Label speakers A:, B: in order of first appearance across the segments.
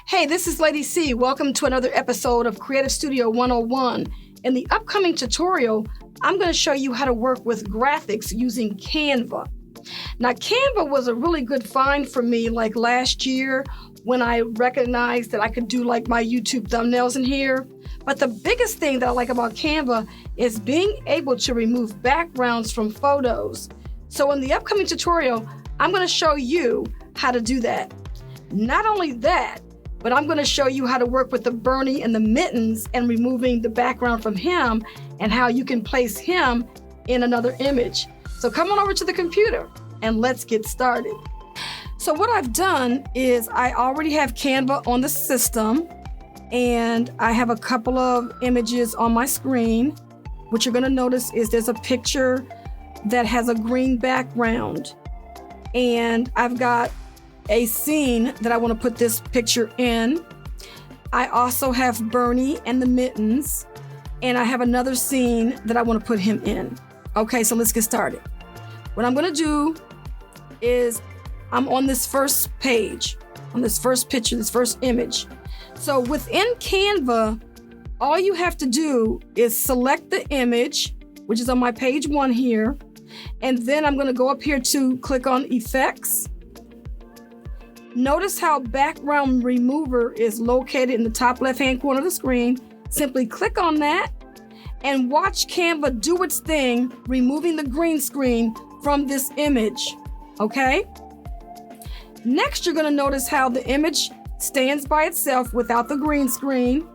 A: Hey, this is Lady C. Welcome to another episode of Creative Studio 101. In the upcoming tutorial, I'm going to show you how to work with graphics using Canva. Now, Canva was a really good find for me like last year when I recognized that I could do like my YouTube thumbnails in here. But the biggest thing that I like about Canva is being able to remove backgrounds from photos. So in the upcoming tutorial, I'm going to show you how to do that. Not only that, but I'm going to show you how to work with the Bernie and the mittens and removing the background from him and how you can place him in another image. So come on over to the computer and let's get started. So what I've done is I already have Canva on the system and I have a couple of images on my screen. What you're going to notice is there's a picture that has a green background and I've got a scene that I want to put this picture in. I also have Bernie and the mittens, and I have another scene that I want to put him in. Okay, so let's get started. What I'm going to do is I'm on this first page, on this first picture, this first image. So within Canva, all you have to do is select the image, which is on my page 1 here, and then I'm going to go up here to click on Effects. Notice how background remover is located in the top left-hand corner of the screen. Simply click on that and watch Canva do its thing, removing the green screen from this image, okay? Next, you're gonna notice how the image stands by itself without the green screen.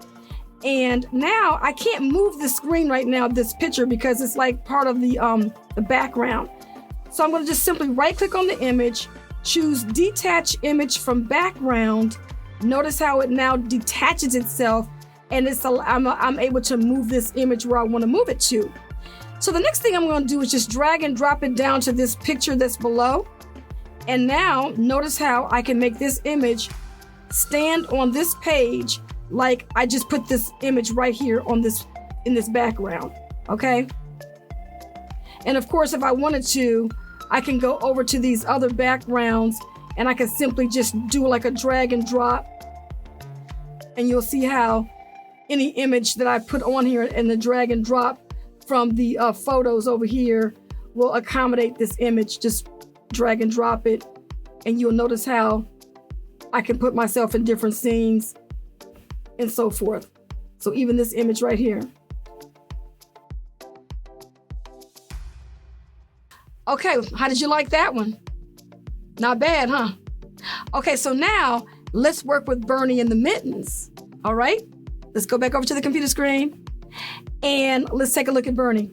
A: And now I can't move the screen right now, this picture, because it's like part of the background. So I'm gonna just simply right-click on the image, choose Detach Image from Background. Notice how it now detaches itself and I'm able to move this image where I want to move it to. So the next thing I'm going to do is just drag and drop it down to this picture that's below. And now notice how I can make this image stand on this page like I just put this image right here on in this background, okay? And of course, if I wanted to, I can go over to these other backgrounds and I can simply just do like a drag and drop. And you'll see how any image that I put on here and the drag and drop from the photos over here will accommodate this image. Just drag and drop it. And you'll notice how I can put myself in different scenes and so forth. So even this image right here. Okay, how did you like that one? Not bad, huh? Okay, so now let's work with Bernie and the mittens. All right, let's go back over to the computer screen and let's take a look at Bernie.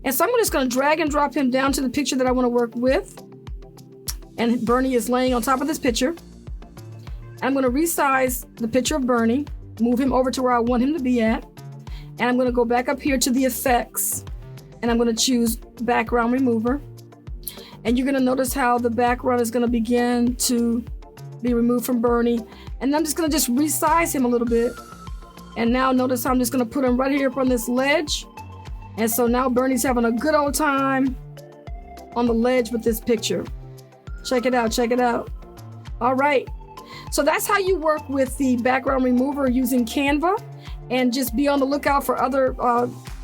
A: And so I'm just going to drag and drop him down to the picture that I want to work with. And Bernie is laying on top of this picture. And I'm going to resize the picture of Bernie, move him over to where I want him to be at. And I'm going to go back up here to the effects. And I'm going to choose background remover. And you're going to notice how the background is going to begin to be removed from Bernie. And I'm just going to resize him a little bit. And now notice how I'm just going to put him right here up on this ledge. And so now Bernie's having a good old time on the ledge with this picture. Check it out, check it out. All right. So that's how you work with the background remover using Canva. And just be on the lookout for other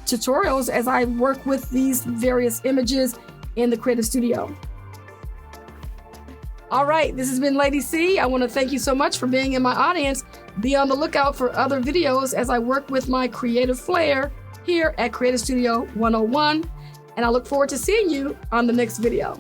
A: tutorials as I work with these various images in the Creative Studio. All right, this has been Lady C. I want to thank you so much for being in my audience. Be on the lookout for other videos as I work with my creative flair here at Creative Studio 101. And I look forward to seeing you on the next video.